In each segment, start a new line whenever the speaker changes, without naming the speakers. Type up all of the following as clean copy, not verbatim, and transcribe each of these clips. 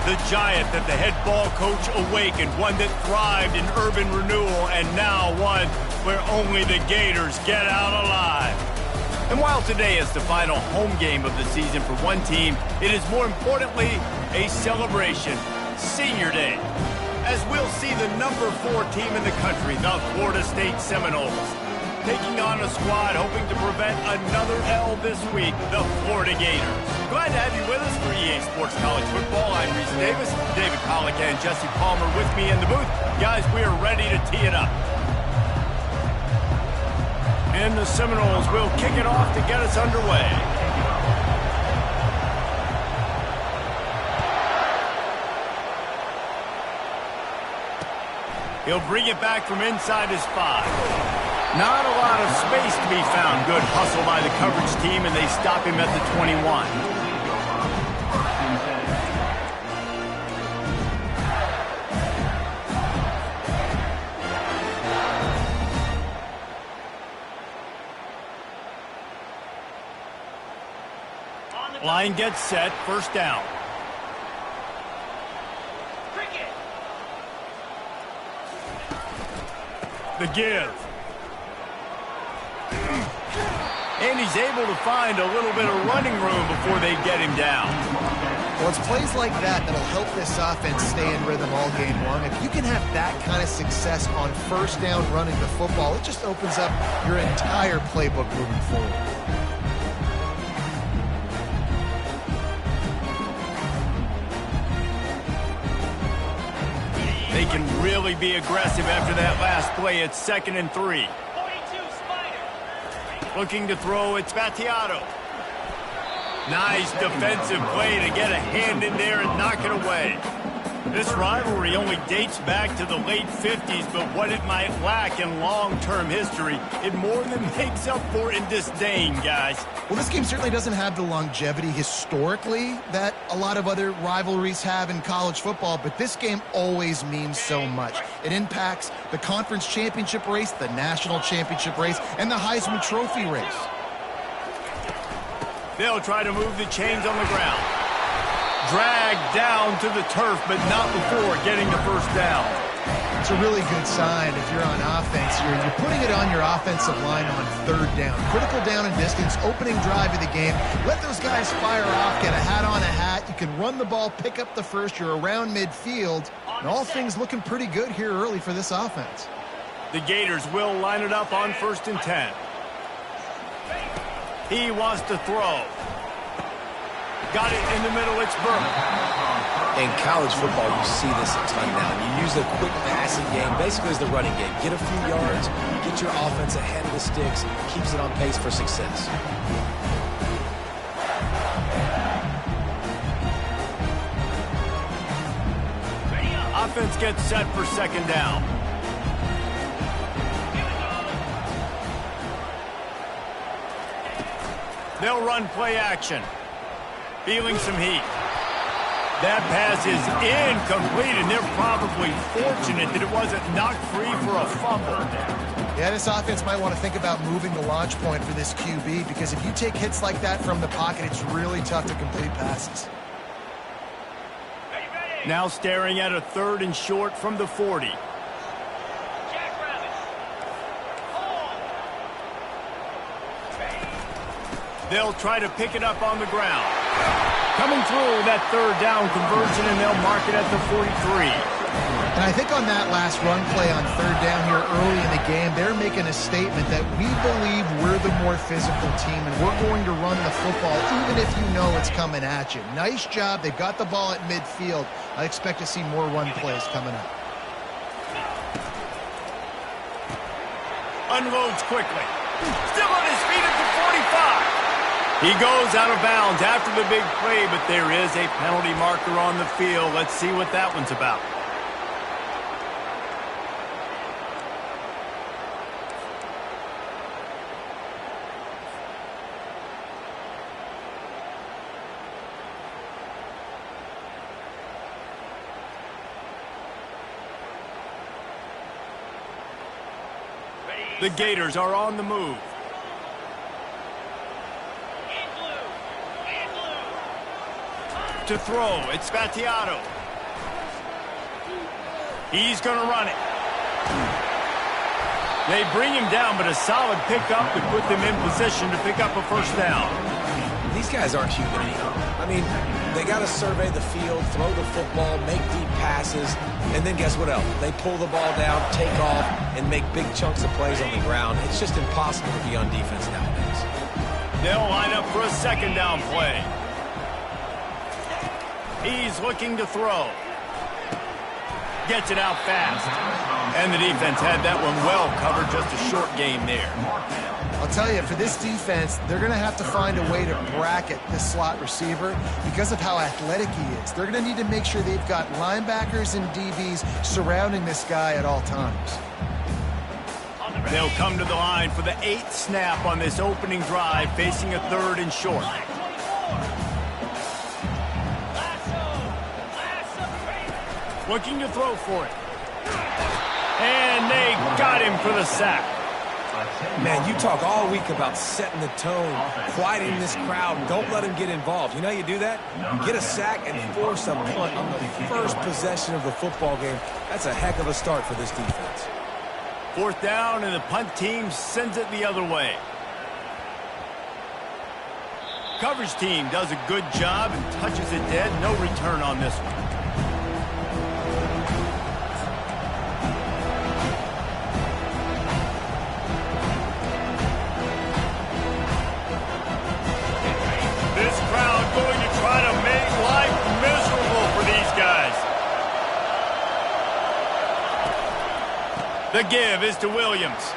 The giant that the head ball coach awakened, one that thrived in urban renewal, and now one where only the Gators get out alive. And while today is the final home game of the season for one team, it is more importantly a celebration, Senior Day, as we'll see the number 4 team in the country, the Florida State Seminoles, taking on a squad hoping to prevent another L this week, the Florida Gators. Glad to have you with us for EA Sports College Football. I'm Reese Davis, David Pollock and Jesse Palmer with me in the booth. Guys, we are ready to tee it up. And the Seminoles will kick it off to get us underway. He'll bring it back from inside his 5. Not a lot of space to be found. Good hustle by the coverage team, and they stop him at the 21. Line gets set, first down. The give. And he's able to find a little bit of running room before they get him down.
Well, it's plays like that that'll help this offense stay in rhythm all game long. If you can have that kind of success on first down running the football, it just opens up your entire playbook moving forward.
They can really be aggressive after that last play. It's 2nd and 3. Looking to throw, it's Battiato. Nice defensive play to get a hand in there and knock it away. This rivalry only dates back to the late 50s, but what it might lack in long-term history, it more than makes up for in disdain, guys.
Well, this game certainly doesn't have the longevity historically that a lot of other rivalries have in college football, but this game always means so much. It impacts the conference championship race, the national championship race, and the Heisman Trophy race.
They'll try to move the chains on the ground. Dragged down to the turf, but not before getting the first down.
It's a really good sign if you're on offense. You're putting it on your offensive line on 3rd down. Critical down and distance, opening drive of the game. Let those guys fire off, get a hat on a hat. You can run the ball, pick up the first. You're around midfield. And all things looking pretty good here early for this offense.
The Gators will line it up on 1st and 10. He wants to throw. Got it in the middle, it's Burke.
In college football, you see this a ton now. You use the quick passing game, basically as the running game. Get a few yards, get your offense ahead of the sticks, keeps it on pace for success.
Offense gets set for 2nd down. They'll run play action. Feeling some heat. That pass is incomplete, and they're probably fortunate that it wasn't knocked free for a fumble.
Yeah, this offense might want to think about moving the launch point for this QB, because if you take hits like that from the pocket, it's really tough to complete passes.
Now staring at a 3rd and short from the 40. They'll try to pick it up on the ground. Coming through that 3rd down conversion, and they'll mark it at the 43.
And I think on that last run play on 3rd down here early in the game, they're making a statement that we believe we're the more physical team, and we're going to run the football even if you know it's coming at you. Nice job. They've got the ball at midfield. I expect to see more run plays coming up.
Unloads quickly. Still on his feet at the 45. He goes out of bounds after the big play, but there is a penalty marker on the field. Let's see what that one's about. The Gators are on the move. To throw, it's Spatiato. He's going to run it. They bring him down, but a solid pickup to put them in position to pick up a first down.
These guys aren't human anymore. I mean, they got to survey the field, throw the football, make deep passes, and then guess what else? They pull the ball down, take off, and make big chunks of plays on the ground. It's just impossible to be on defense nowadays.
They'll line up for a second down play. He's looking to throw. Gets it out fast. And the defense had that one well covered, just a short game there.
I'll tell you, for this defense, they're going to have to find a way to bracket this slot receiver because of how athletic he is. They're going to need to make sure they've got linebackers and DBs surrounding this guy at all times.
They'll come to the line for the 8th snap on this opening drive, facing a 3rd and short. Looking to throw for it. And they got him for the sack.
Man, you talk all week about setting the tone, quieting this crowd, and don't let them get involved. You know how you do that? You get a sack and force a punt on the first possession of the football game. That's a heck of a start for this defense.
4th down, and the punt team sends it the other way. Coverage team does a good job and touches it dead. No return on this one. This crowd going to try to make life miserable for these guys. The give is to Williams.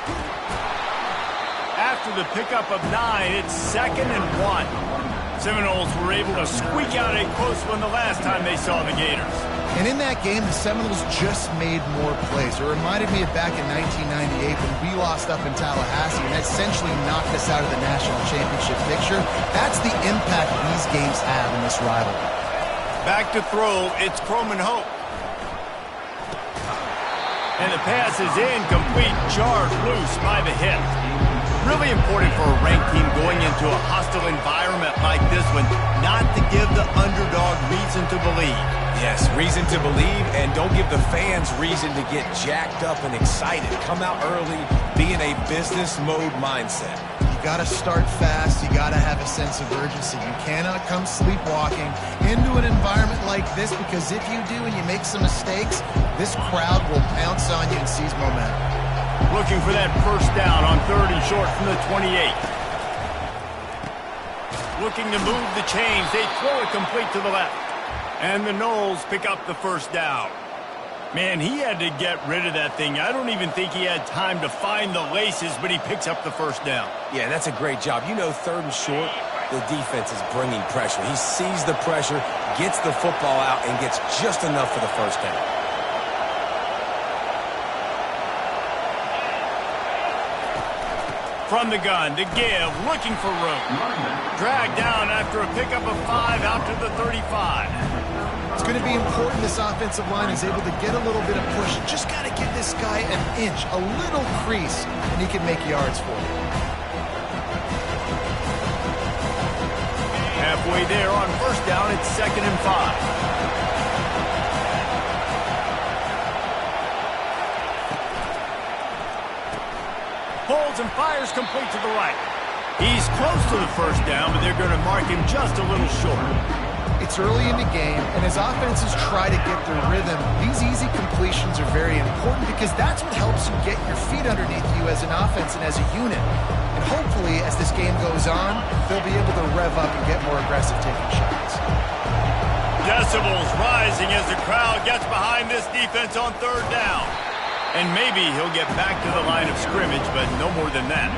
After the pickup of 9, it's 2nd and 1. Seminoles were able to squeak out a close one the last time they saw the Gators.
And in that game, the Seminoles just made more plays. It reminded me of back in 1998 when we lost up in Tallahassee, and that essentially knocked us out of the national championship picture. That's the impact these games have in this rivalry.
Back to throw, it's Croman Hope. And the pass is incomplete, jarred loose by the hip. Really important for a ranked team going into a hostile environment like this one, not to give the underdog reason to believe.
Yes, reason to believe, and don't give the fans reason to get jacked up and excited. Come out early, be in a business mode mindset.
You got to start fast. You got to have a sense of urgency. You cannot come sleepwalking into an environment like this, because if you do and you make some mistakes, this crowd will pounce on you and seize momentum.
Looking for that first down on 3rd and short from the 28. Looking to move the chains. They throw it complete to the left. And the Noles pick up the first down. Man, he had to get rid of that thing. I don't even think he had time to find the laces, but he picks up the first down.
Yeah, that's a great job. You know, 3rd and short, the defense is bringing pressure. He sees the pressure, gets the football out, and gets just enough for the first down.
From the gun, the give, looking for room. Dragged down after a pickup of 5 out to the 35.
It's going to be important this offensive line is able to get a little bit of push. Just got to give this guy an inch, a little crease, and he can make yards for you.
Halfway there on first down, it's 2nd and 5. Pulls and fires complete to the right. He's close to the first down, but they're going to mark him just a little short.
It's early in the game, and as offenses try to get their rhythm, these easy completions are very important because that's what helps you get your feet underneath you as an offense and as a unit. And hopefully, as this game goes on, they'll be able to rev up and get more aggressive taking shots.
Decibels rising as the crowd gets behind this defense on 3rd down. And maybe he'll get back to the line of scrimmage, but no more than that.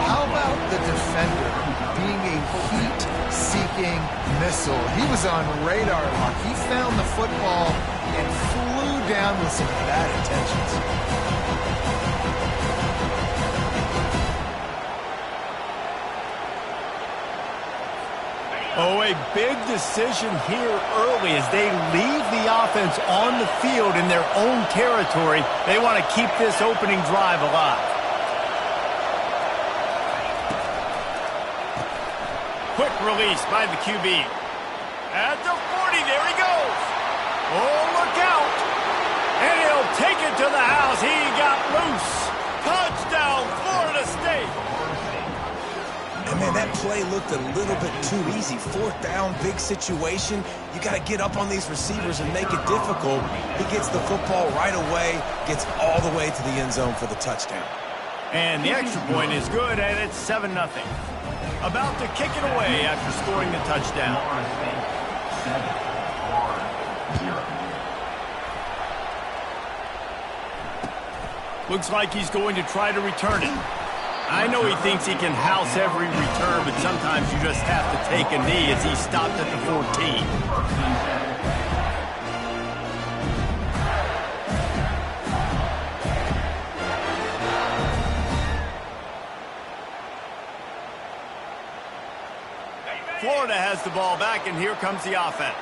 How about the defender being a heat-seeking missile? He was on radar lock. He found the football and flew down with some bad intentions.
Oh, a big decision here early as they leave the offense on the field in their own territory. They want to keep this opening drive alive. Quick release by the QB. At the 40, there he goes. Oh, look out. And he'll take it to the house. He got loose. Touchdown, Florida State.
And man, that play looked a little bit too easy. 4th down, big situation. You got to get up on these receivers and make it difficult. He gets the football right away, gets all the way to the end zone for the touchdown.
And the extra point is good, and it's 7-0. About to kick it away after scoring the touchdown. Looks like he's going to try to return it. I know he thinks he can house every return, but sometimes you just have to take a knee as he stopped at the 14. Florida has the ball back, and here comes the offense.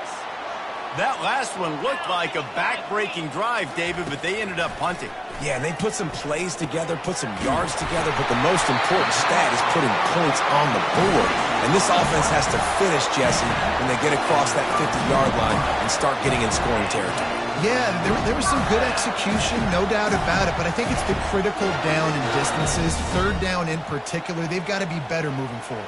That last one looked like a back-breaking drive, David, but they ended up punting.
Yeah, and they put some plays together, put some yards together, but the most important stat is putting points on the board. And this offense has to finish, Jesse, when they get across that 50-yard line and start getting in scoring territory.
Yeah, there was some good execution, no doubt about it, but I think it's the critical down and distances, 3rd down in particular. They've got to be better moving forward.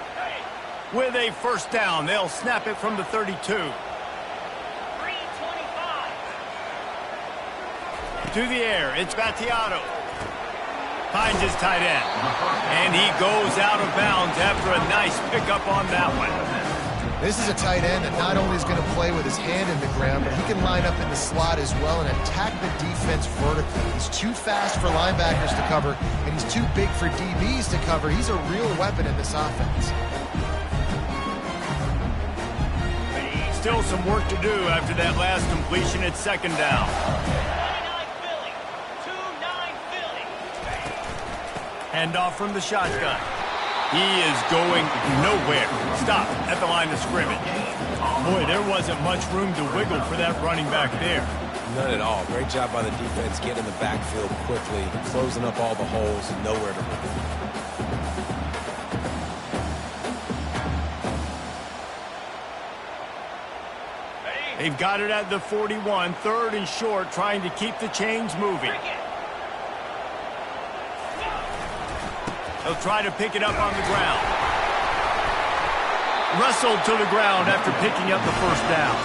With a 1st down, they'll snap it from the 32.
3:25.
To the air, it's Battiato. Finds his tight end. And he goes out of bounds after a nice pickup on that one.
This is a tight end that not only is going to play with his hand in the ground, but he can line up in the slot as well and attack the defense vertically. He's too fast for linebackers to cover, and he's too big for DBs to cover. He's a real weapon in this offense.
Still some work to do after that last completion at 2nd down.
29 Philly. 2-9 Philly.
Handoff from the shotgun. He is going nowhere. Stop at the line of scrimmage. Boy, there wasn't much room to wiggle for that running back there.
None at all. Great job by the defense getting in the backfield quickly, closing up all the holes, and nowhere to run.
They've got it at the 41, 3rd and short, trying to keep the chains moving. He'll try to pick it up on the ground. Wrestled to the ground after picking up the 1st down.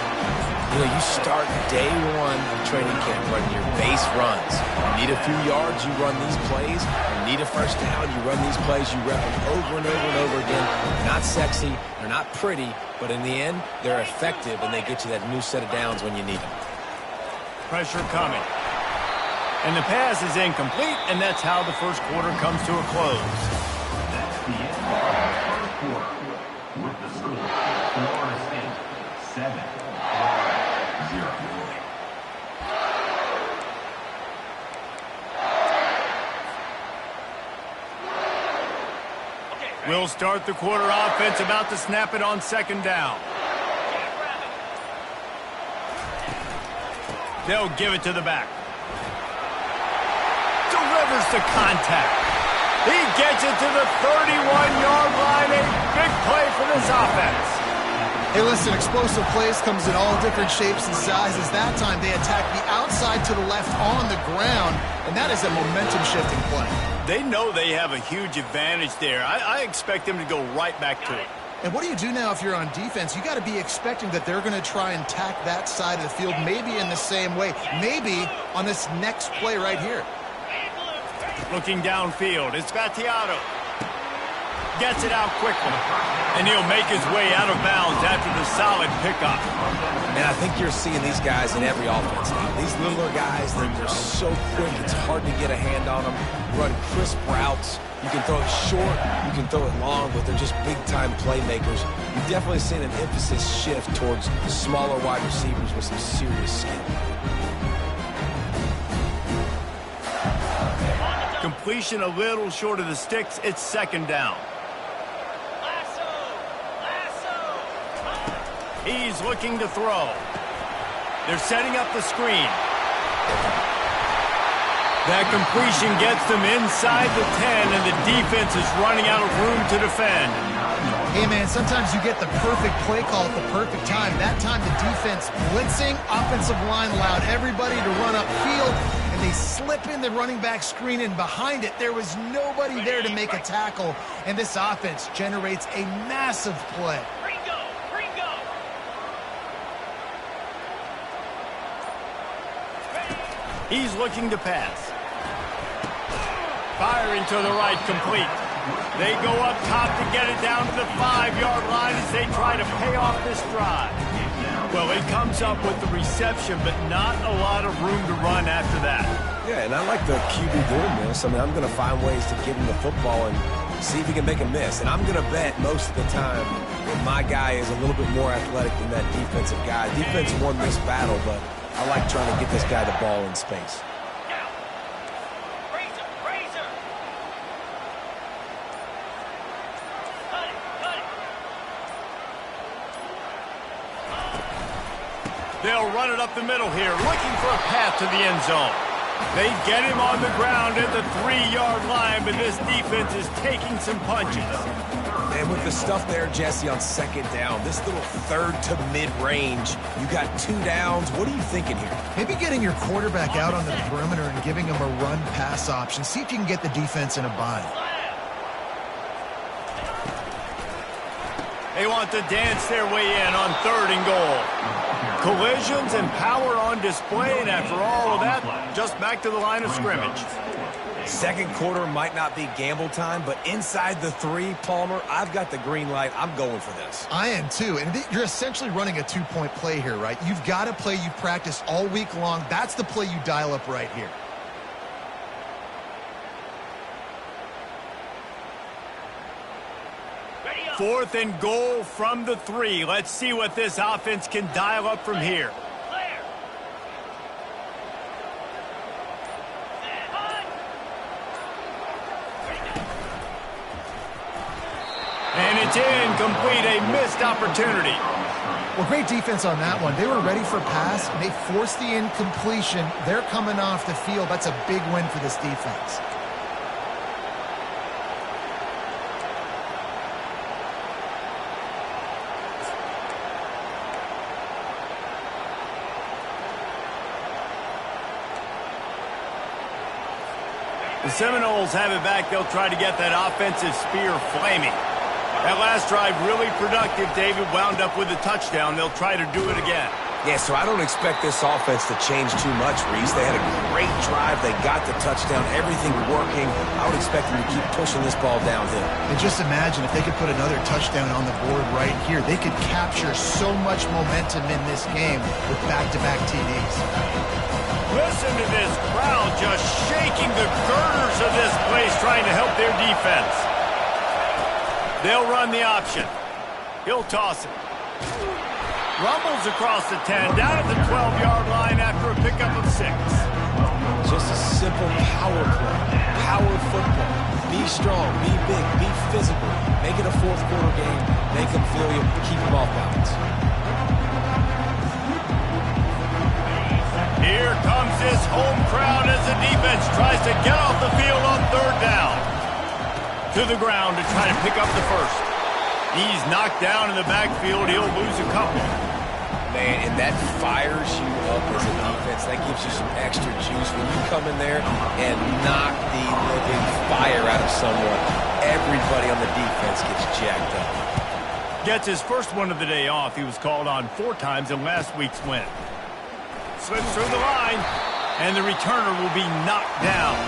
You know, you start day one of training camp running your base runs. You need a few yards, you run these plays. You need a 1st down, you run these plays. You rep them over and over and over again. They're not sexy, they're not pretty, but in the end, they're effective, and they get you that new set of downs when you need them.
Pressure coming. And the pass is incomplete, and that's how the 1st quarter comes to a close.
That's the end of the 1st quarter. With the score, Florida State 7, Florida 0.
We'll start the quarter offense, about to snap it on 2nd down. They'll give it to the back. Delivers the contact. He gets it to the 31-yard line. A big play for this offense.
Hey, listen, explosive plays comes in all different shapes and sizes. That time they attack the outside to the left on the ground, and that is a momentum-shifting play.
They know they have a huge advantage there. I expect them to go right back to it.
And what do you do now if you're on defense? You got to be expecting that they're going to try and tack that side of the field, maybe in the same way, maybe on this next play right here.
Looking downfield, it's Battiato. Gets it out quickly. And he'll make his way out of bounds after the solid pickup.
And I think you're seeing these guys in every offense now. These littler guys, they're so quick, it's hard to get a hand on them. Run crisp routes. You can throw it short, you can throw it long, but they're just big-time playmakers. You've definitely seen an emphasis shift towards smaller wide receivers with some serious skill.
Completion a little short of the sticks. It's 2nd down. He's looking to throw. They're setting up the screen. That completion gets them inside the 10, and the defense is running out of room to defend.
Hey, man, sometimes you get the perfect play call at the perfect time. That time the defense blitzing, offensive line allowed everybody to run upfield, and they slip in the running back screen, and behind it there was nobody there to make a tackle, and this offense generates a massive play.
He's looking to pass. Firing to the right, complete. They go up top to get it down to the 5-yard line as they try to pay off this drive. Well, it comes up with the reception, but not a lot of room to run after that.
Yeah, and I like the QB doing this. I mean, I'm going to find ways to get him the football and see if he can make a miss. And I'm going to bet most of the time that my guy is a little bit more athletic than that defensive guy. Defense won this battle, but I like trying to get this guy the ball in space.
They'll run it up the middle here, looking for a path to the end zone. They get him on the ground at the 3-yard line, but this defense is taking some punches.
And with the stuff there, Jesse, on second down, this little third to mid-range, you got 2 downs. What are you thinking here?
Maybe getting your quarterback out on the perimeter and giving him a run-pass option. See if you can get the defense in a bind.
They want to dance their way in on 3rd and goal. Collisions and power on display, and after all of that, just back to the line of scrimmage.
Second quarter might not be gamble time, but inside the 3, Palmer, I've got the green light. I'm going for this.
I am too, and you're essentially running a 2-point play here, right? You've got a play you practice all week long. That's the play you dial up right here.
Fourth and goal from the 3. Let's see what this offense can dial up from here. And it's incomplete, a missed opportunity.
Well, great defense on that one. They were ready for pass, and they forced the incompletion. They're coming off the field. That's a big win for this defense.
The Seminoles have it back. They'll try to get that offensive spear flaming. That last drive really productive. David wound up with a touchdown. They'll try to do it again.
Yeah, so I don't expect this offense to change too much, Reese. They had a great drive. They got the touchdown. Everything working. I would expect them to keep pushing this ball downhill.
And just imagine if they could put another touchdown on the board right here. They could capture so much momentum in this game with back-to-back TDs.
Listen to this crowd just shaking the girders of this place trying to help their defense. They'll run the option. He'll toss it. Rumbles across the 10, down at the 12-yard line after a pickup of 6.
Just a simple power play. Power football. Be strong, be big, be physical. Make it a fourth quarter game. Make them feel you, keep them off balance.
Here comes this home crowd as the defense tries to get off the field on 3rd down. To the ground to try to pick up the first. He's knocked down in the backfield. He'll lose a couple.
Man, and that fires you up as a defense. That gives you some extra juice when you come in there and knock the living fire out of someone. Everybody on the defense gets jacked up.
Gets his first one of the day off. He was called on 4 times in last week's win. Slips through the line, and the returner will be knocked down.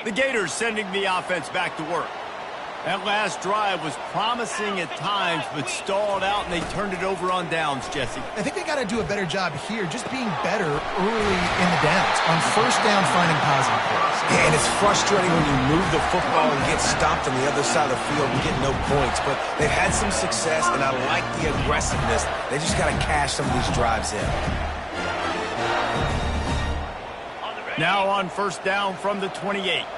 The Gators sending the offense back to work. That last drive was promising at times, but stalled out, and they turned it over on downs, Jesse.
I think they got to do a better job here, just being better early in the downs. On 1st down, finding positive plays.
Yeah, and it's frustrating when you move the football and get stopped on the other side of the field and get no points. But they've had some success, and I like the aggressiveness. They just got to cash some of these drives in.
Now on 1st down from the 28.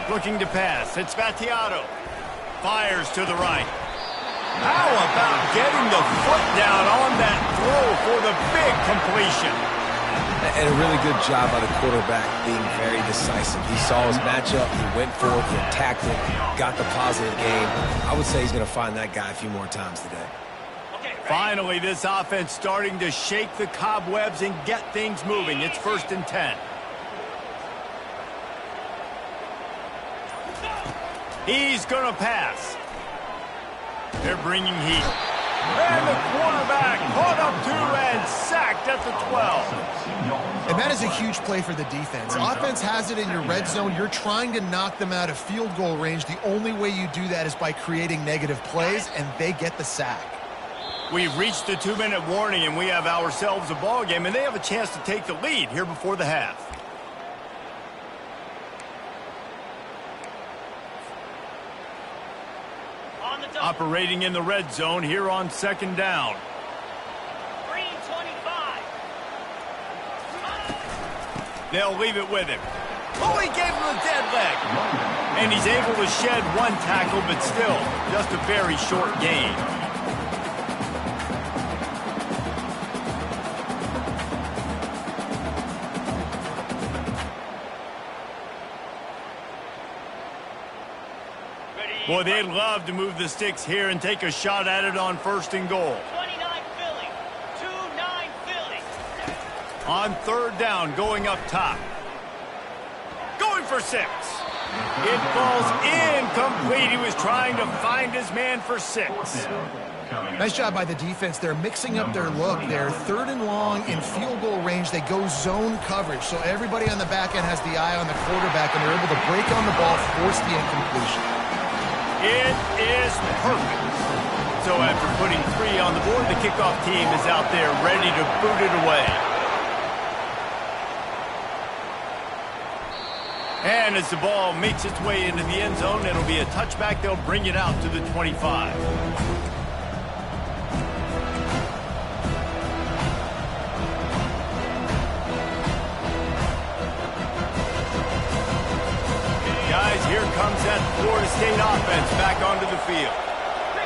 Looking to pass. It's Battiato. Fires to the right. How about getting the foot down on that throw for the big completion?
And a really good job by the quarterback being very decisive. He saw his matchup, he went for it, he attacked it, got the positive gain. I would say he's going to find that guy a few more times today.
Finally, this offense starting to shake the cobwebs and get things moving. It's 1st and 10. He's going to pass. They're bringing heat. And the quarterback caught up to and sacked at the 12.
And that is a huge play for the defense. Offense has it in your red zone. You're trying to knock them out of field goal range. The only way you do that is by creating negative plays, and they get the sack.
We've reached the 2-minute warning, and we have ourselves a ball game, and they have a chance to take the lead here before the half. Operating in the red zone here on 2nd down.
Green 25.
They'll leave it with him. Oh, he gave him a dead leg. And he's able to shed one tackle, but still, just a very short gain. Boy, they'd love to move the sticks here and take a shot at it on 1st and goal.
29 Philly. 2-9 Philly.
On 3rd down, going up top. Going for 6. It falls incomplete. He was trying to find his man for 6.
Nice job by the defense. They're mixing up their look. They're 3rd and long in field goal range. They go zone coverage. So everybody on the back end has the eye on the quarterback, and they're able to break on the ball, force the incompletion.
It is perfect. So after putting 3 on the board, the kickoff team is out there ready to boot it away. And as the ball makes its way into the end zone, it'll be a touchback. They'll bring it out to the 25. Guys, here comes that Florida State offense back onto the field.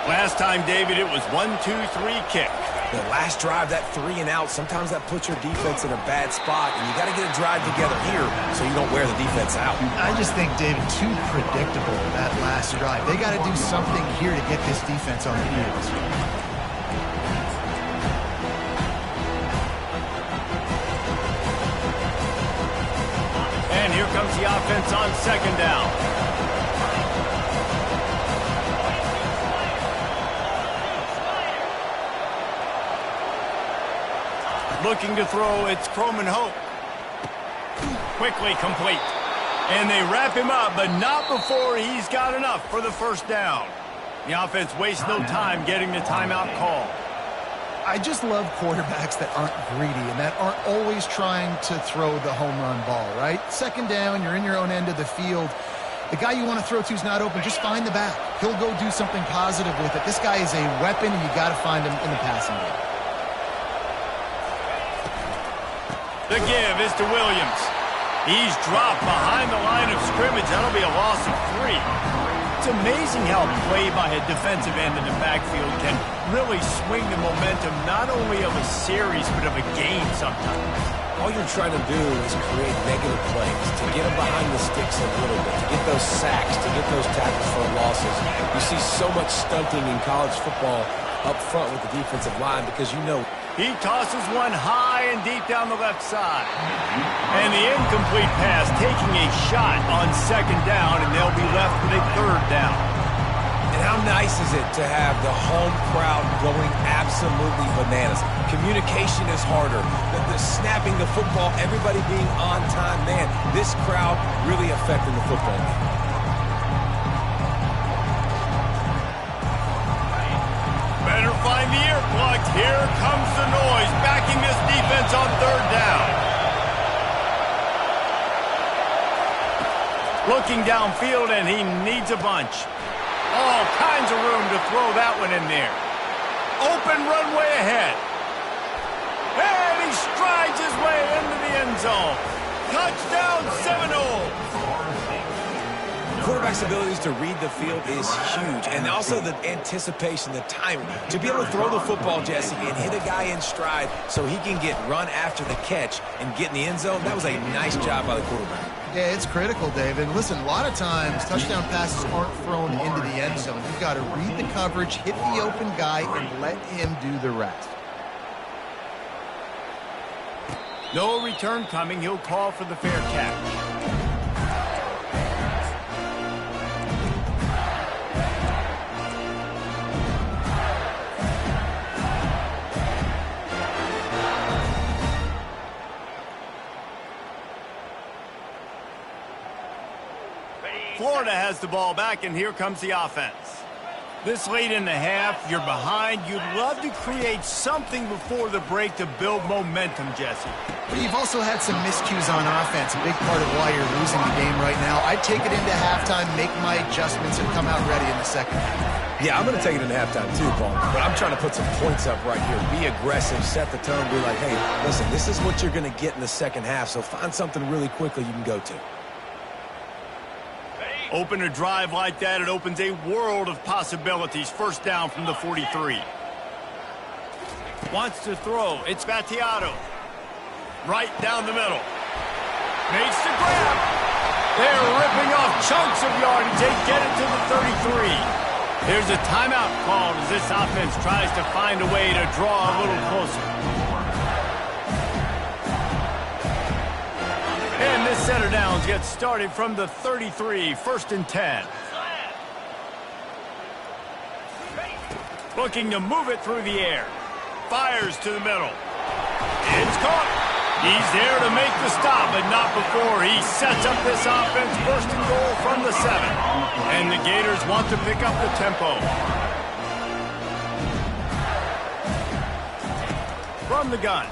Last time, David, it was 1-2-3 kick.
The last drive, that 3 and out, sometimes that puts your defense in a bad spot, and you got to get a drive together here so you don't wear the defense out.
I just think, David, too predictable, that last drive. They got to do something here to get this defense on the heels.
And here comes the offense on 2nd down. Looking to throw, it's Croman Hope. Quickly complete. And they wrap him up, but not before he's got enough for the 1st down. The offense wastes no time getting the timeout call.
I just love quarterbacks that aren't greedy and that aren't always trying to throw the home run ball, right? 2nd down, you're in your own end of the field. The guy you want to throw to is not open. Just find the back. He'll go do something positive with it. This guy is a weapon, and you got to find him in the passing game.
The give is to Williams. He's dropped behind the line of scrimmage. That'll be a loss of 3. It's amazing how play by a defensive end in the backfield can really swing the momentum not only of a series but of a game sometimes.
All you're trying to do is create negative plays, to get them behind the sticks a little bit, to get those sacks, to get those tackles for losses. You see so much stunting in college football up front with the defensive line because you know.
He tosses one high and deep down the left side. And the incomplete pass taking a shot on 2nd down, and they'll be left with a 3rd down.
And how nice is it to have the home crowd going absolutely bananas? Communication is harder. The snapping the football, everybody being on time. Man, this crowd really affecting the football game.
Better find the earplugs. Here comes the noise, backing this defense on 3rd down. Looking downfield, and he needs a bunch. All kinds of room to throw that one in there. Open runway ahead. And he strides his way into the end zone. Touchdown Seminoles.
quarterback's abilities to read the field is huge, and also the anticipation, the timing. To be able to throw the football, Jesse, and hit a guy in stride so he can get run after the catch and get in the end zone, that was a nice job by the quarterback.
Yeah, it's critical, David. Listen, a lot of times touchdown passes aren't thrown into the end zone. You've got to read the coverage, hit the open guy, and let him do the rest.
No return coming. He'll call for the fair catch. Florida has the ball back, and here comes the offense. This late in the half, you're behind. You'd love to create something before the break to build momentum, Jesse.
But you've also had some miscues on offense, a big part of why you're losing the game right now. I'd take it into halftime, make my adjustments, and come out ready in the second half.
Yeah, I'm going to take it into halftime too, Paul. But I'm trying to put some points up right here. Be aggressive, set the tone, be like, hey, listen, this is what you're going to get in the second half, so find something really quickly you can go to.
Open a drive like that, it opens a world of possibilities. First down from the 43. Wants to throw. It's Battiato. Right down the middle. Needs to grab. They're ripping off chunks of yardage. They get it to the 33. There's a timeout called as this offense tries to find a way to draw a little closer. And this set of downs gets started from the 33, first and 10. Looking to move it through the air. Fires to the middle. It's caught. He's there to make the stop, but not before he sets up this offense. First and goal from the 7. And the Gators want to pick up the tempo. From the gun.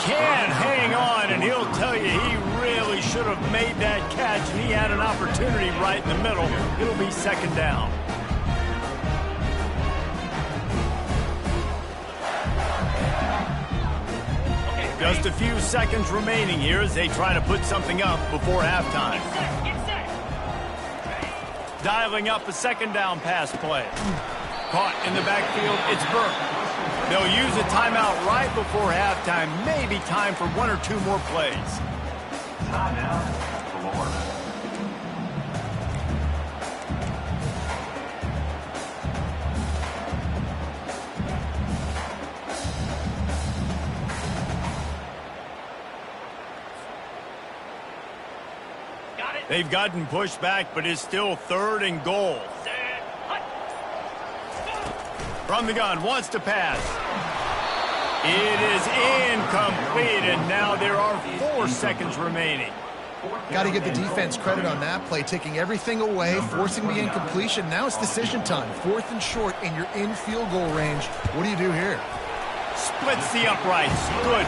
Can hang on, and he'll tell you he really should have made that catch, and he had an opportunity right in the middle. It'll be second down. Just a few seconds remaining here as they try to put something up before halftime. Dialing up a second down pass play. Caught in the backfield, it's Burke. They'll use a timeout right before halftime. Maybe time for one or two more plays.
Timeout, Florida.
They've gotten pushed back, but it's still third and goal. From the gun, wants to pass. It is incomplete, and now there are 4 seconds remaining.
Got to give the defense credit on that play, taking everything away, forcing the incompletion. Now it's decision time. 4th and short, and you're in field goal range. What do you do here?
Splits the uprights. Good.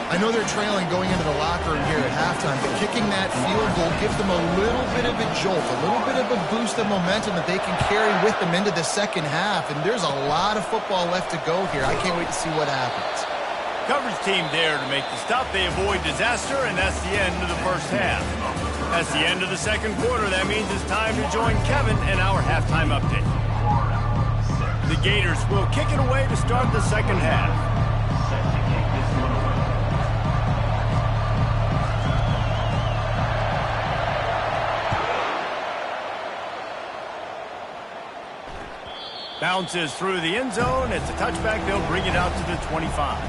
I know they're trailing going into the locker room here at halftime, but kicking that field goal gives them a little bit of a jolt, a little bit of a boost of momentum that they can carry with them into the second half, and there's a lot of football left to go here. I can't wait to see what happens.
Coverage team there to make the stop. They avoid disaster, and that's the end of the first half. That's the end of the second quarter. That means it's time to join Kevin and our halftime update. The Gators will kick it away to start the second half. Bounces through the end zone. It's a touchback. They'll bring it out to the 25.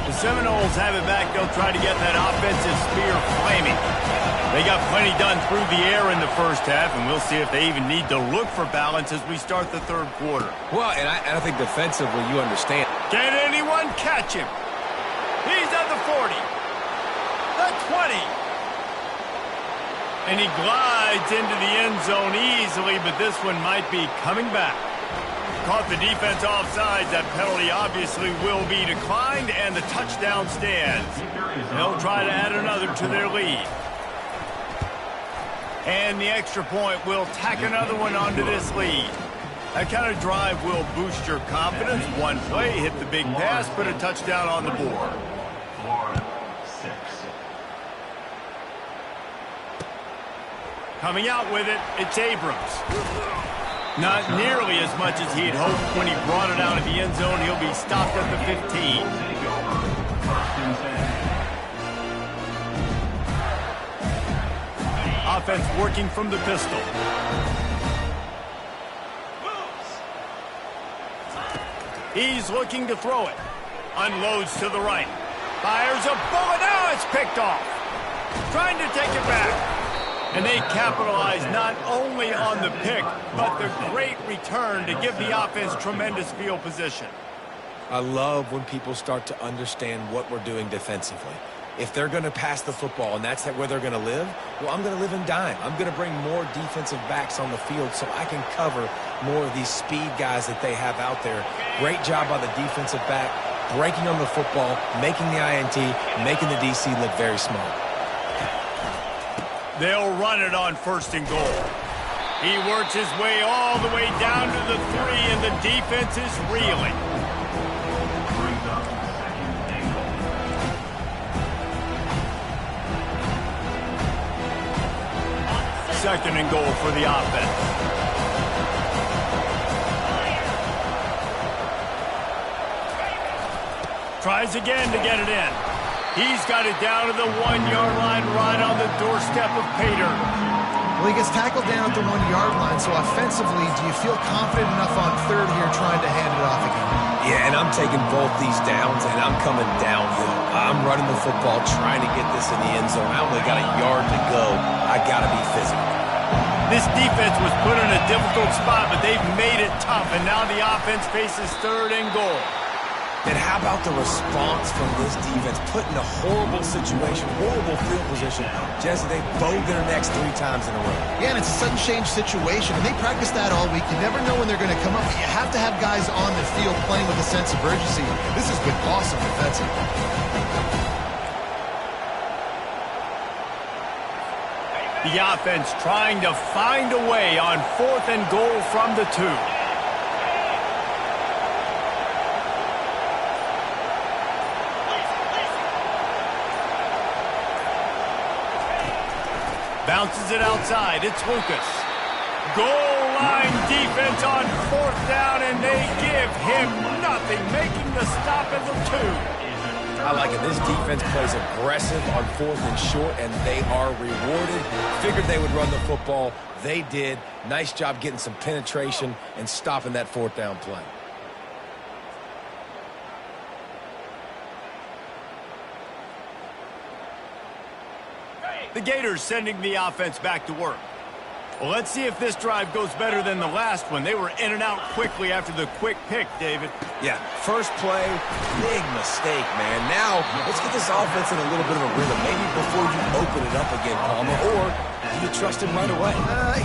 The Seminoles have it back. They'll try to get that offensive spear flaming. They got plenty done through the air in the first half, and we'll see if they even need to look for balance as we start the third quarter.
Well, and I think defensively you understand.
Can anyone catch him? He's at the 40. The 20. And he glides into the end zone easily, but this one might be coming back. Caught the defense offside. That penalty obviously will be declined, and the touchdown stands. They'll try to add another to their lead. And the extra point will tack another one onto this lead. That kind of drive will boost your confidence. One play, hit the big pass, put a touchdown on the board.
Florida 6.
Coming out with it, it's Abrams. Not nearly as much as he had hoped when he brought it out of the end zone. He'll be stopped at the 15.
First and 10.
Offense working from the pistol. He's looking to throw it. Unloads to the right. Fires a bullet. Now it's picked off. Trying to take it back. And they capitalize not only on the pick, but the great return to give the offense tremendous field position.
I love when people start to understand what we're doing defensively. If they're going to pass the football and that's where they're going to live, well, I'm going to live in dime. I'm going to bring more defensive backs on the field so I can cover more of these speed guys that they have out there. Great job by the defensive back, breaking on the football, making the INT, making the DC look very small.
They'll run it on 1st and goal. He works his way all the way down to the 3, and the defense is reeling.
Brings up 2nd and goal.
Second and goal for the offense. Tries again to get it in. He's got it down to the 1-yard line, right on the doorstep of Pater.
Well, he gets tackled down at the 1-yard line, so offensively, do you feel confident enough on 3rd here trying to hand it off again?
Yeah, and I'm taking both these downs, and I'm coming downhill. I'm running the football, trying to get this in the end zone. I only got a yard to go. I got to be physical.
This defense was put in a difficult spot, but they've made it tough, and now the offense faces 3rd and goal.
And how about the response from this defense? Put in a horrible situation, horrible field position. Jesse, they bowed their necks 3 times in a row.
Yeah, and it's a sudden change situation, and they practice that all week. You never know when they're going to come up, but you have to have guys on the field playing with a sense of urgency. This has been awesome defensively.
The offense trying to find a way on 4th and goal from the 2. Bounces it outside. It's Lucas. Goal line defense on 4th down, and they give him nothing, making the stop at the 2.
I like it. This defense plays aggressive on 4th and short, and they are rewarded. Figured they would run the football. They did. Nice job getting some penetration and stopping that 4th down play.
The Gators sending the offense back to work. Well, let's see if this drive goes better than the last one. They were in and out quickly after the quick pick, David.
Yeah, first play, big mistake, man. Now, let's get this offense in a little bit of a rhythm. Maybe before you open it up again, Palmer, or do you trust him right away?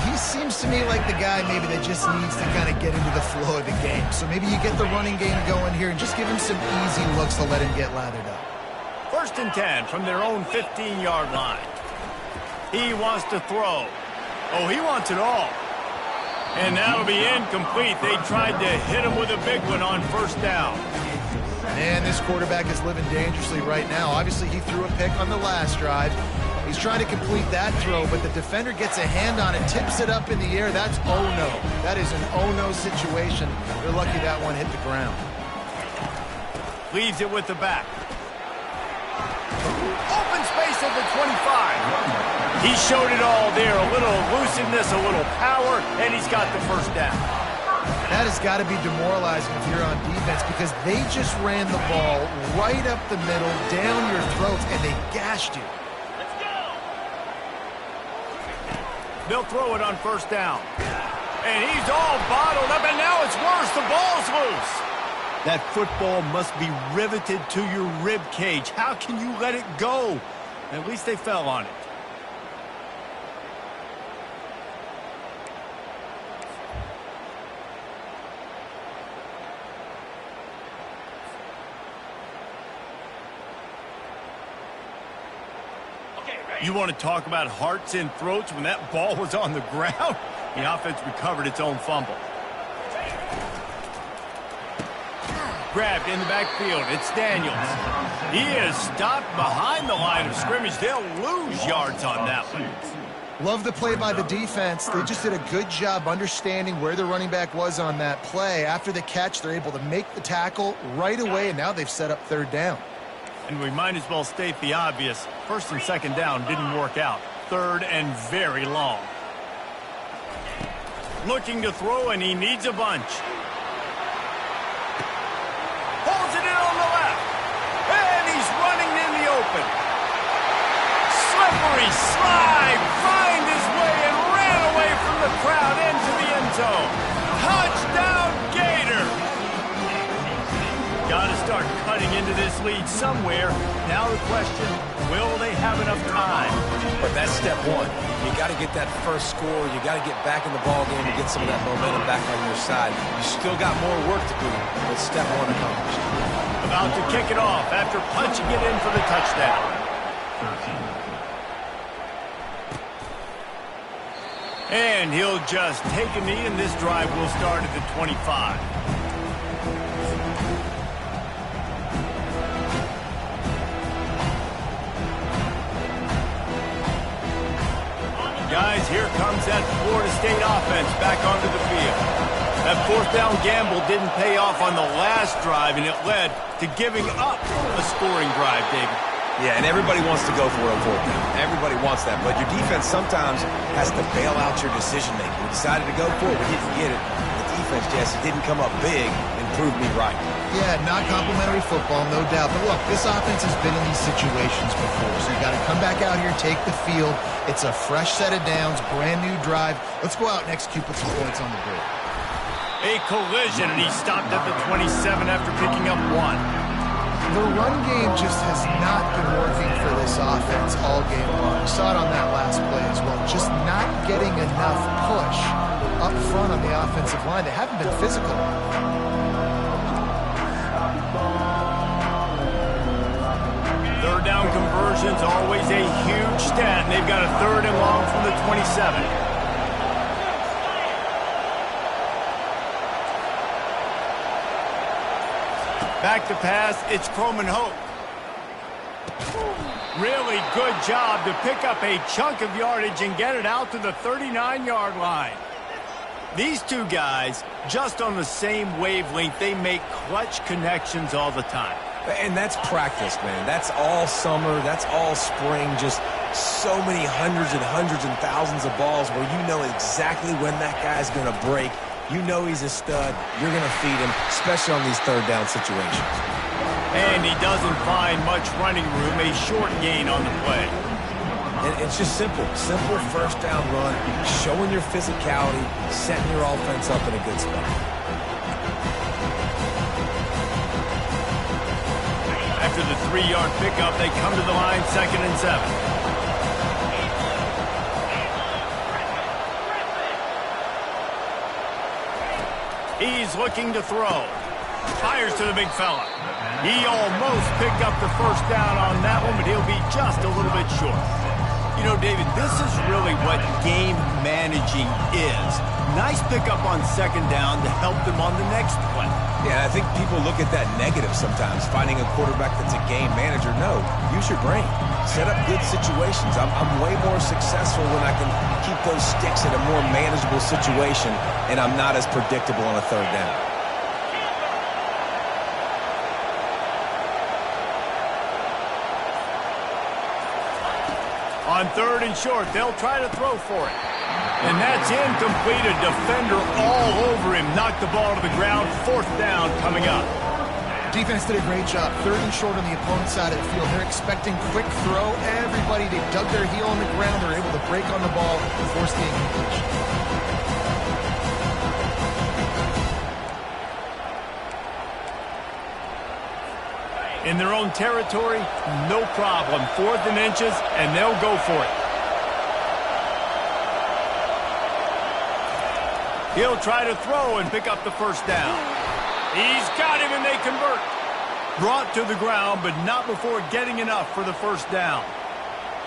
He seems to me like the guy maybe that just needs to kind of get into the flow of the game. So maybe you get the running game going here and just give him some easy looks to let him get lathered up.
1st and 10 from their own 15-yard line. He wants to throw. Oh, he wants it all. And that'll be incomplete. They tried to hit him with a big one on 1st down.
Man, this quarterback is living dangerously right now. Obviously, he threw a pick on the last drive. He's trying to complete that throw, but the defender gets a hand on it, tips it up in the air. That's oh-no. That is an oh-no situation. They're lucky that one hit the ground.
Leaves it with the back. Open space at the 25. He showed it all there. A little elusiveness, a little power, and he's got the 1st down.
That has got to be demoralizing if you're on defense because they just ran the ball right up the middle, down your throats, and they gashed you.
Let's go.
They'll throw it on 1st down. And he's all bottled up, and now it's worse. The ball's loose. That football must be riveted to your rib cage. How can you let it go? At least they fell on it. You want to talk about hearts and throats when that ball was on the ground? The offense recovered its own fumble. grabbed in the backfield. It's Daniels. He is stopped behind the line of scrimmage. They'll lose yards on that one.
Love the play by the defense. They just did a good job understanding where the running back was on that play. After the catch, they're able to make the tackle right away, and now they've set up third down.
And we might as well state the obvious. First and second down didn't work out. Third and very long. Looking to throw, and he needs a bunch. Holds it in on the left. And he's running in the open. Slippery slide. Find his way and ran away from the crowd into the end zone. Touchdown, Gator. Got to start cutting into this lead somewhere. Now the question, will they have enough time?
But that's step one. You got to get that first score. You got to get back in the ball game and get some of that momentum back on your side. You still got more work to do, but step one accomplished.
About to kick it off after punching it in for the touchdown.
13.
And he'll just take a knee, and this drive will start at the 25. Guys, here comes that Florida State offense back onto the field. That fourth down gamble didn't pay off on the last drive, and it led to giving up a scoring drive, David.
Yeah, and everybody wants to go for it on fourth down. Everybody wants that, but your defense sometimes has to bail out your decision-making. We decided to go for it. We didn't get it. The defense, Jesse, didn't come up big and prove me right.
Yeah, not complimentary football, no doubt. But look, this offense has been in these situations before, so you got to come back out here, take the field. It's a fresh set of downs, brand new drive. Let's go out and execute, put some points on the board.
A collision, and he stopped at the 27 after picking up one.
The run game just has not been working for this offense all game long. We saw it on that last play as well. Just not getting enough push up front on the offensive line. They haven't been physical.
Third down conversions, always a huge stat, and they've got a third and long from the 27. Back to pass, it's Croman Hope. Really good job to pick up a chunk of yardage and get it out to the 39-yard line. These two guys, just on the same wavelength, they make clutch connections all the time.
And that's practice, man. That's all summer. That's all spring. Just so many hundreds and thousands of balls where you know exactly when that guy's going to break. You know he's a stud. You're going to feed him, especially on these third down situations.
And he doesn't find much running room, a short gain on the play.
And it's just simple. Simple first down run, showing your physicality, setting your offense up in a good spot.
After the 3-yard pickup, they come to the line, 2nd and 7. He's looking to throw. Fires to the big fella. He almost picked up the first down on that one, but he'll be just a little bit short. You know, David, this is really what game managing is. Nice pickup on 2nd down to help them on the next play.
Yeah, I think people look at that negative sometimes, finding a quarterback that's a game manager. No, use your brain. Set up good situations. I'm way more successful when I can keep those sticks in a more manageable situation, and I'm not as predictable on a third down.
On 3rd and short, they'll try to throw for it. And that's incomplete. A defender all over him. Knocked the ball to the ground. 4th down coming up.
Defense did a great job. 3rd and short on the opponent's side of the field. They're expecting quick throw. Everybody, they dug their heel on the ground. They're able to break on the ball and force the incompletion.
In their own territory, no problem. 4th and inches, and they'll go for it. He'll try to throw and pick up the first down. He's got him, and they convert. Brought to the ground, but not before getting enough for the first down.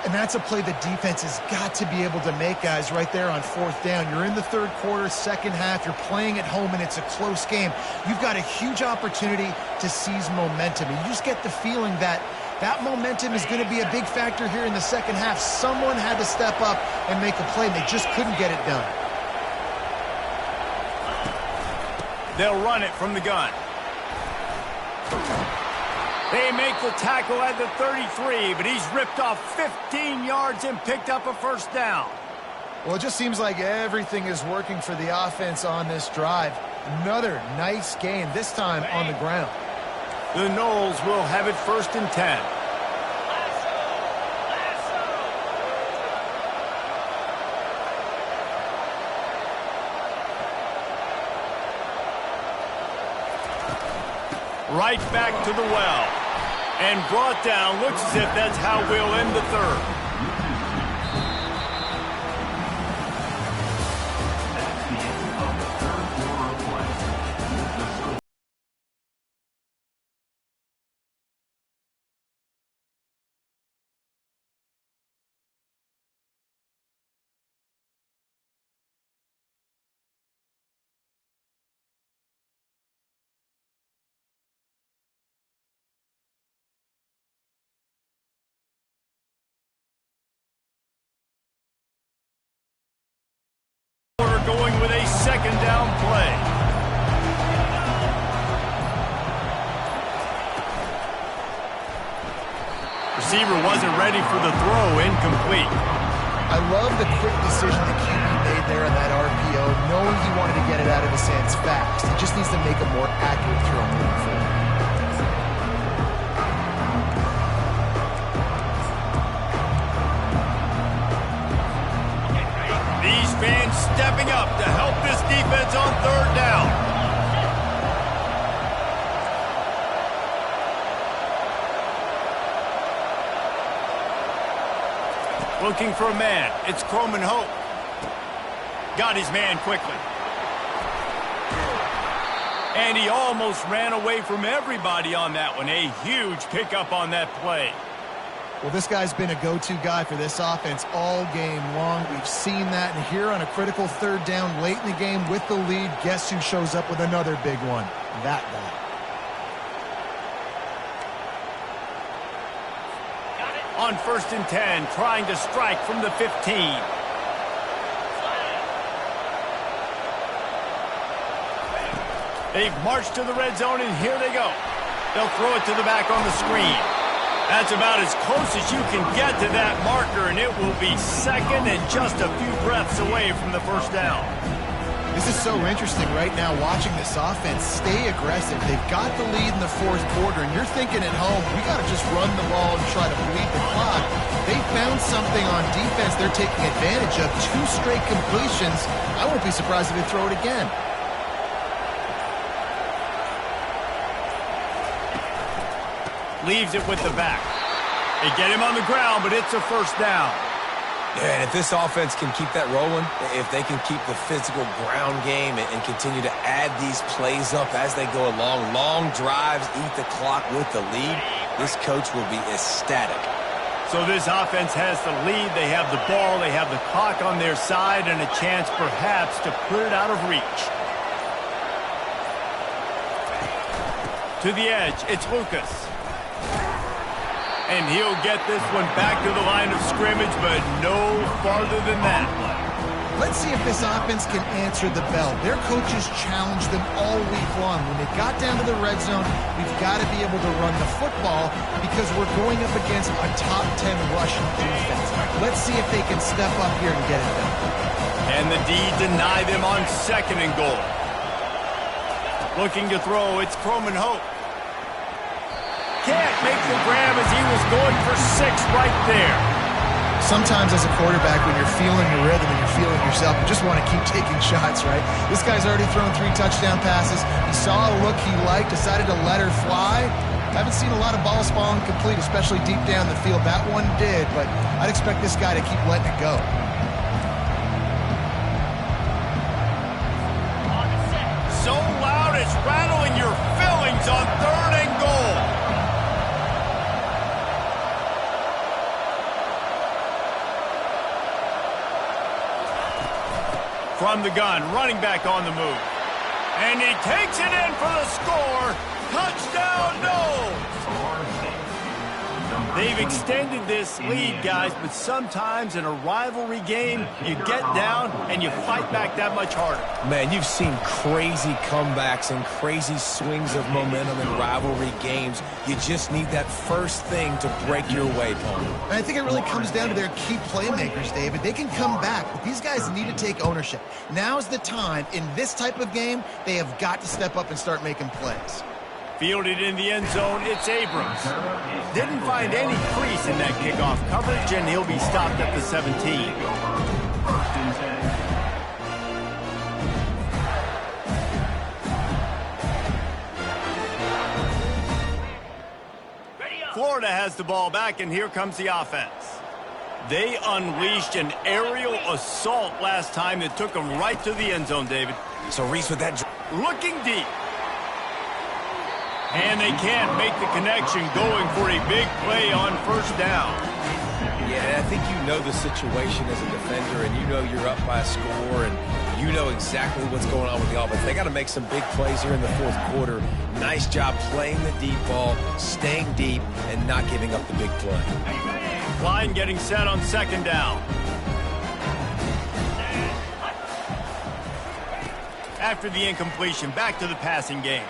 And that's a play the defense has got to be able to make, guys, right there on fourth down. You're in the third quarter, second half. You're playing at home, and it's a close game. You've got a huge opportunity to seize momentum. And you just get the feeling that that momentum is going to be a big factor here in the second half. Someone had to step up and make a play, and they just couldn't get it done.
They'll run it from the gun. They make the tackle at the 33, but he's ripped off 15 yards and picked up a first down.
Well, it just seems like everything is working for the offense on this drive. Another nice gain, this time on the ground.
The Noles will have it 1st and 10. Right back to the well. And brought down. Looks as if that's how we'll end the third.
That's the end of the third quarter of play. The score.
Going with a second down play. Receiver wasn't ready for the throw, incomplete.
I love the quick decision the QB made there on that RPO, knowing he wanted to get it out of his hands fast. He just needs to make a more accurate throw moving forward.
These fans stepping up to help this defense on third down. Looking for a man. It's Croman Hope. Got his man quickly. And he almost ran away from everybody on that one. A huge pickup on that play.
Well, this guy's been a go-to guy for this offense all game long. We've seen that, and here on a critical third down late in the game with the lead, guess who shows up with another big one? That guy.
On 1st and 10, trying to strike from the 15. They've marched to the red zone, and here they go. They'll throw it to the back on the screen. That's about as close as you can get to that marker, and it will be second and just a few breaths away from the first down.
This is so interesting right now watching this offense stay aggressive. They've got the lead in the fourth quarter, and you're thinking at home, we got to just run the ball and try to bleed the clock. They found something on defense they're taking advantage of. 2 straight completions. I won't be surprised if they throw it again.
Leaves it with the back. They get him on the ground, but it's a first down.
Yeah, and if this offense can keep that rolling, if they can keep the physical ground game and continue to add these plays up as they go along, long drives, eat the clock with the lead, this coach will be ecstatic.
So this offense has the lead. They have the ball. They have the clock on their side and a chance perhaps to put it out of reach. To the edge, it's Lucas. And he'll get this one back to the line of scrimmage, but no farther than that.
Let's see if this offense can answer the bell. Their coaches challenged them all week long. When they got down to the red zone, we've got to be able to run the football because we're going up against a top 10 rushing defense. Let's see if they can step up here and get it done.
And the D deny them on 2nd and goal. Looking to throw, it's Croman Hope. Can't make the grab as he was going for 6 right there.
Sometimes as a quarterback, when you're feeling the rhythm and you're feeling yourself, you just want to keep taking shots, right? This guy's already thrown 3 touchdown passes. He saw a look he liked, decided to let her fly. Haven't seen a lot of balls falling complete, especially deep down the field. That one did, but I'd expect this guy to keep letting it go.
So loud it's rattling your fillings on 3rd and goal. from the gun, running back on the move. And he takes it in for the score. Touchdown, no! They've extended this lead, guys, but sometimes in a rivalry game, you get down and you fight back that much harder.
Man, you've seen crazy comebacks and crazy swings of momentum in rivalry games. You just need that first thing to break your way, Paul.
And I think it really comes down to their key playmakers, David. They can come back, but these guys need to take ownership. Now's the time. In this type of game, they have got to step up and start making plays.
Fielded in the end zone, it's Abrams. Didn't find any crease in that kickoff coverage, and he'll be stopped at the 17. Florida has the ball back, and here comes the offense. They unleashed an aerial assault last time that took them right to the end zone, David.
So Reese with that.
Looking deep. And they can't make the connection, going for a big play on first down.
Yeah, I think you know the situation as a defender, and you know you're up by a score, and you know exactly what's going on with the offense. They got to make some big plays here in the fourth quarter. Nice job playing the deep ball, staying deep, and not giving up the big play.
Line getting set on second down. After the incompletion, back to the passing game.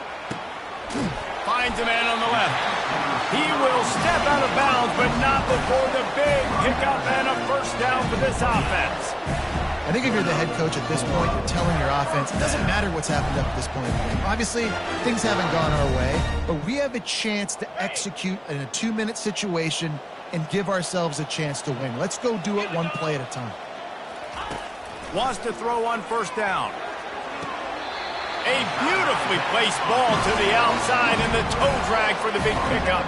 Finds a man on the left. He will step out of bounds, but not before the big pickup and a first down for this offense.
I think if you're the head coach at this point, you're telling your offense, it doesn't matter what's happened up at this point in the game. Obviously, things haven't gone our way, but we have a chance to execute in a 2-minute situation and give ourselves a chance to win. Let's go do it one play at a time.
Wants to throw on first down. A beautifully placed ball to the outside and the toe drag for the big pickup.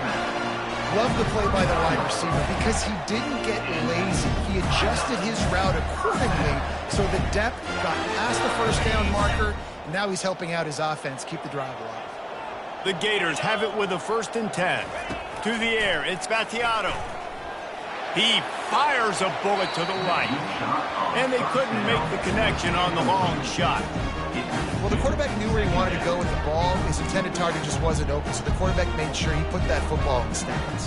Love the play by the wide receiver because he didn't get lazy. He adjusted his route accordingly so the depth got past the first down marker. And now he's helping out his offense keep the drive alive.
The Gators have it with a 1st and 10. To the air, it's Battiato. He fires a bullet to the right. And they couldn't make the connection on the long shot.
Well, the quarterback knew where he wanted to go with the ball. His intended target just wasn't open, so the quarterback made sure he put that football in the stands.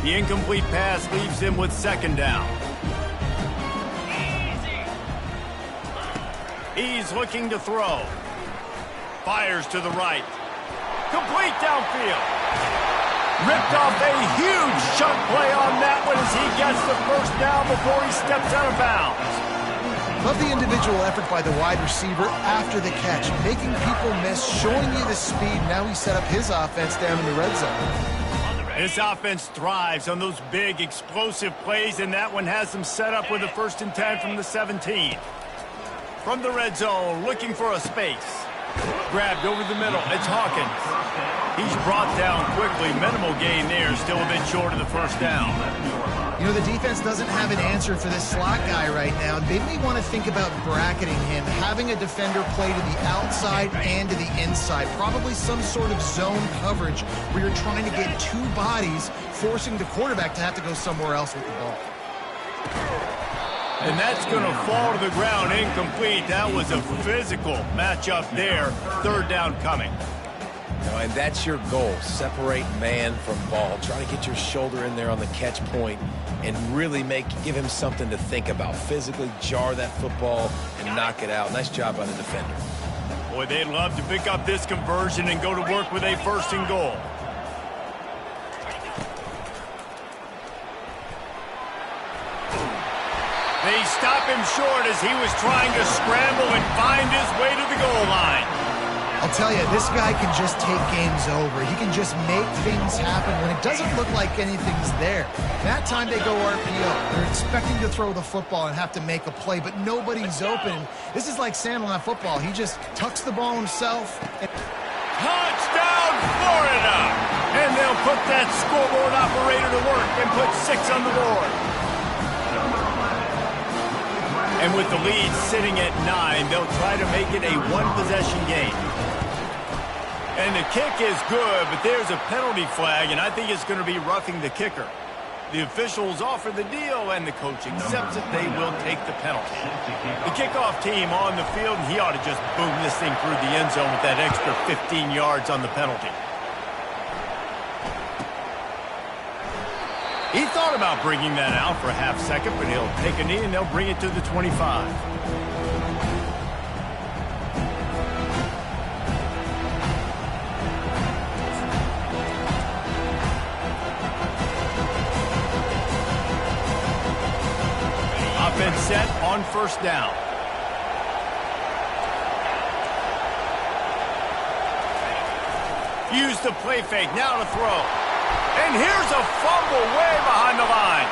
The incomplete pass leaves him with second down. He's looking to throw. Fires to the right. Complete downfield. Ripped off a huge chunk play on that one as he gets the first down before he steps out of bounds.
Love the individual effort by the wide receiver after the catch, making people miss, showing you the speed. Now he set up his offense down in the red zone.
This offense thrives on those big, explosive plays, and that one has them set up with a 1st and 10 from the 17. From the red zone, looking for a space. Grabbed over the middle, it's Hawkins. He's brought down quickly. Minimal gain there, still a bit short of the first down.
You know, the defense doesn't have an answer for this slot guy right now. They may want to think about bracketing him, having a defender play to the outside and to the inside. Probably some sort of zone coverage where you're trying to get 2 bodies, forcing the quarterback to have to go somewhere else with the ball.
And that's going to fall to the ground incomplete. That was a physical matchup there. 3rd down coming.
And that's your goal. Separate man from ball. Try to get your shoulder in there on the catch point and really give him something to think about. Physically jar that football and knock it out. Nice job by the defender.
Boy, they'd love to pick up this conversion and go to work with a 1st and goal. They stop him short as he was trying to scramble and find his way to the goal line.
I'll tell you, this guy can just take games over. He can just make things happen when it doesn't look like anything's there. That time they go RPO. They're expecting to throw the football and have to make a play, but nobody's open. This is like Sandlin football. He just tucks the ball himself.
Touchdown, Florida! And they'll put that scoreboard operator to work and put 6 on the board. And with the lead sitting at 9, they'll try to make it a 1-possession game. And the kick is good, but there's a penalty flag, and I think it's going to be roughing the kicker. The officials offer the deal, and the coach accepts it. They will take the penalty. The kickoff team on the field, and he ought to just boom this thing through the end zone with that extra 15 yards on the penalty. He thought about bringing that out for a half second, but he'll take a knee, and they'll bring it to the 25. Offense set on first down. Use the play fake, now to throw. And here's a fumble way behind the line.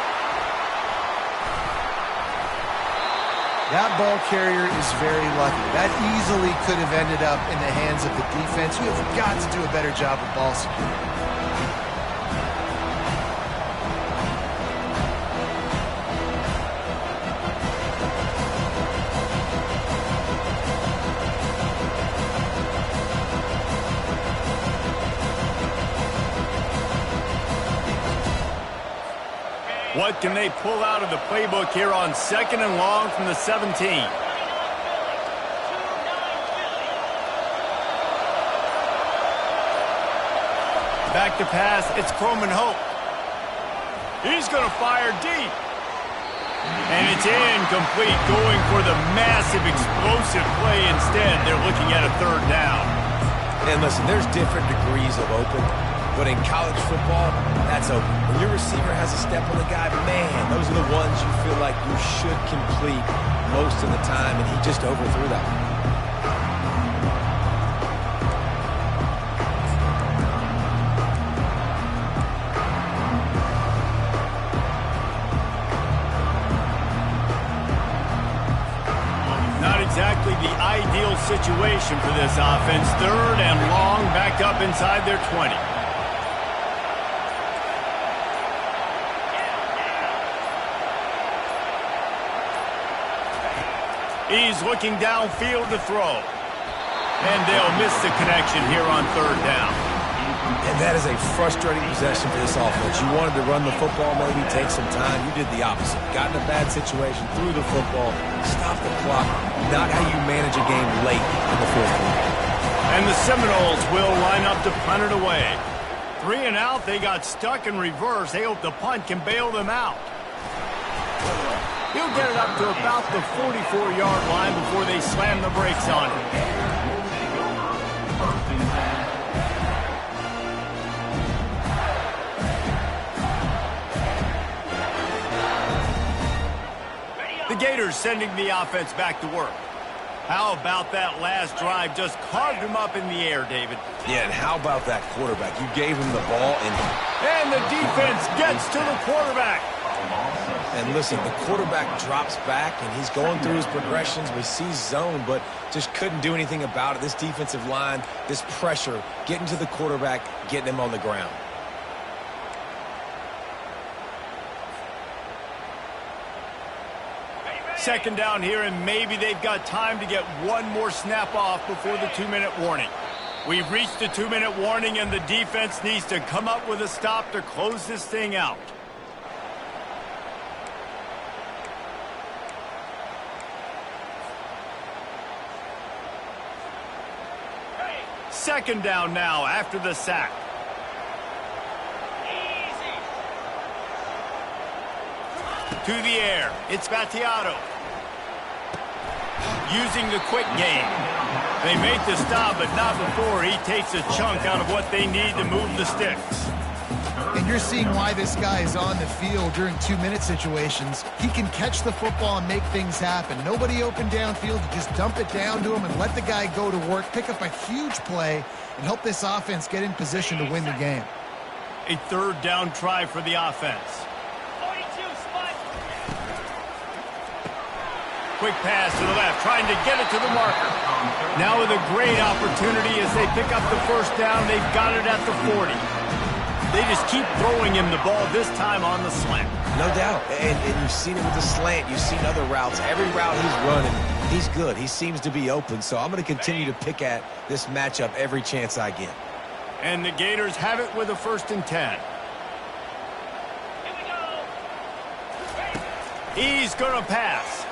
That ball carrier is very lucky. That easily could have ended up in the hands of the defense. You have got to do a better job of ball security.
What can they pull out of the playbook here on 2nd and long from the 17? Back to pass, it's Croman Hope. He's going to fire deep. And it's incomplete, going for the massive explosive play instead. They're looking at a 3rd down.
And listen, there's different degrees of open. But in college football, that's open. When your receiver has a step on the guy, man, those are the ones you feel like you should complete most of the time, and he just overthrew that one.
Not exactly the ideal situation for this offense. 3rd and long, backed up inside their 20. He's looking downfield to throw. And they'll miss the connection here on 3rd down.
And that is a frustrating possession for this offense. You wanted to run the football, maybe take some time. You did the opposite. Got in a bad situation, threw the football, stopped the clock. Not how you manage a game late in the 4th quarter.
And the Seminoles will line up to punt it away. 3 and out, they got stuck in reverse. They hope the punt can bail them out. He'll get it up to about the 44-yard line before they slam the brakes on him. The Gators sending the offense back to work. How about that last drive? Just carved him up in the air, David.
Yeah, and how about that quarterback? You gave him the ball,
and the defense gets to the quarterback.
And listen, the quarterback drops back, and he's going through his progressions. We see zone, but just couldn't do anything about it. This defensive line, this pressure, getting to the quarterback, getting him on the ground.
Second down here, and maybe they've got time to get one more snap off before the 2-minute warning. We've reached the 2-minute warning, and the defense needs to come up with a stop to close this thing out. Second down now after the sack. To the air, it's Battiato. Using the quick game. They make the stop, but not before he takes a chunk out of what they need to move the sticks.
And you're seeing why this guy is on the field during 2-minute situations. He can catch the football and make things happen. Nobody open downfield. You just dump it down to him and let the guy go to work, pick up a huge play, and help this offense get in position to win the game.
A 3rd down try for the offense. Quick pass to the left, trying to get it to the marker. Now with a great opportunity as they pick up the 1st down. They've got it at the 40. They just keep throwing him the ball, this time on the slant.
No doubt. And you've seen it with the slant. You've seen other routes. Every route he's running, he's good. He seems to be open. So I'm going to continue to pick at this matchup every chance I get.
And the Gators have it with a 1st and 10. He's going to pass.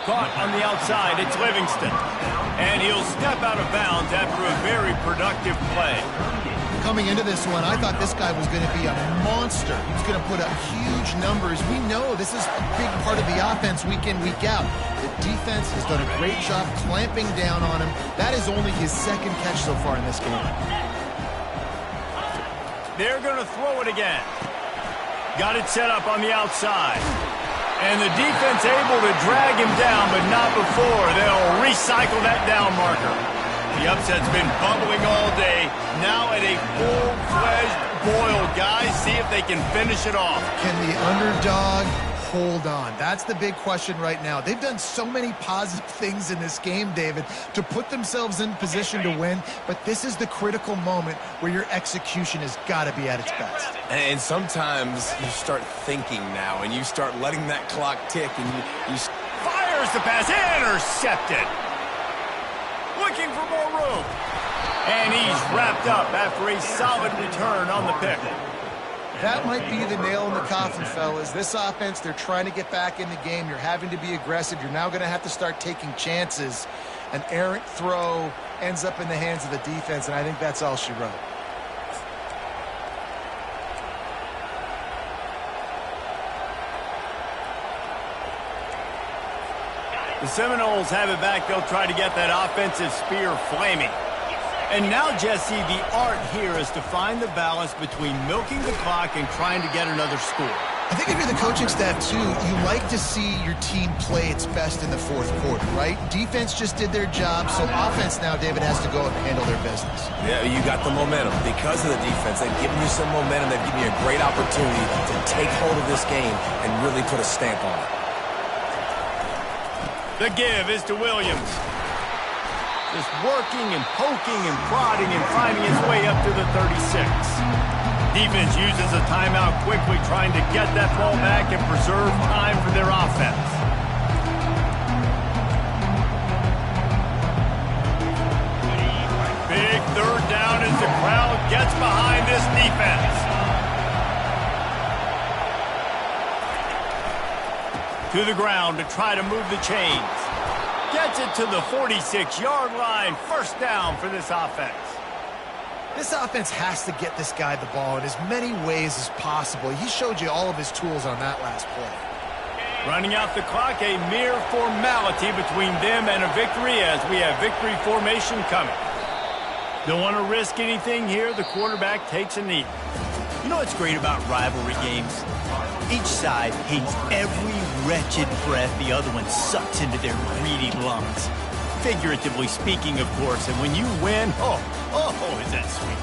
Caught on the outside. It's Livingston. And he'll step out of bounds after a very productive play.
Coming into this one, I thought this guy was going to be a monster. He was going to put up huge numbers. We know this is a big part of the offense week in, week out. The defense has done a great job clamping down on him. That is only his second catch so far in this game.
They're going to throw it again. Got it set up on the outside. And the defense able to drag him down, but not before they'll recycle that down marker. The upset's been bubbling all day. Now at a full-fledged boil, guys. See if they can finish it off.
Can the underdog hold on? That's the big question right now. They've done so many positive things in this game, David, to put themselves in position to win, but this is the critical moment where your execution has got to be at its best.
And sometimes you start thinking now, and you start letting that clock tick, and you
fires the pass, intercepted. Looking for more room. And he's wrapped up after a solid return on the pick.
That might be the nail in the coffin, fellas. This offense, they're trying to get back in the game. You're having to be aggressive. You're now going to have to start taking chances. An errant throw ends up in the hands of the defense, and I think that's all she wrote.
The Seminoles have it back. They'll try to get that offensive spear flaming. And now, Jesse, the art here is to find the balance between milking the clock and trying to get another score.
I think if you're the coaching staff, too, you like to see your team play its best in the fourth quarter, right? Defense just did their job, so offense now, David, has to go up and handle their business.
Yeah, you got the momentum. Because of the defense, they've given you some momentum. They've given you a great opportunity to take hold of this game and really put a stamp on it.
The give is to Williams. Just working and poking and prodding and finding his way up to the 36. Defense uses a timeout quickly, trying to get that ball back and preserve time for their offense. Big third down as the crowd gets behind this defense. To the ground to try to move the chains. Gets it to the 46-yard line. First down for this offense.
This offense has to get this guy the ball in as many ways as possible. He showed you all of his tools on that last play.
Running out the clock, a mere formality between them and a victory as we have victory formation coming. Don't want to risk anything here. The quarterback takes a knee.
You know what's great about rivalry games? Each side hates every wretched breath the other one sucks into their greedy lungs. Figuratively speaking, of course, and when you win, oh, is that sweet.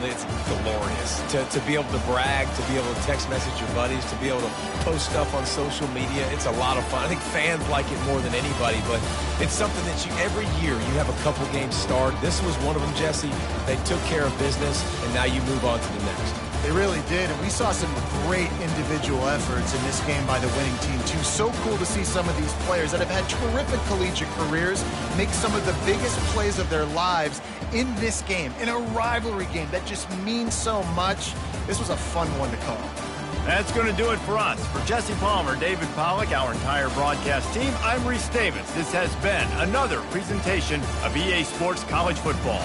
It's glorious. To be able to brag, to be able to text message your buddies, to be able to post stuff on social media, it's a lot of fun. I think fans like it more than anybody, but it's something that every year you have a couple games start. This was one of them, Jesse. They took care of business, and now you move on to the next.
They really did, and we saw some great individual efforts in this game by the winning team, too. So cool to see some of these players that have had terrific collegiate careers make some of the biggest plays of their lives in this game, in a rivalry game that just means so much. This was a fun one to call.
That's going to do it for us. For Jesse Palmer, David Pollack, our entire broadcast team, I'm Reese Davis. This has been another presentation of EA Sports College Football.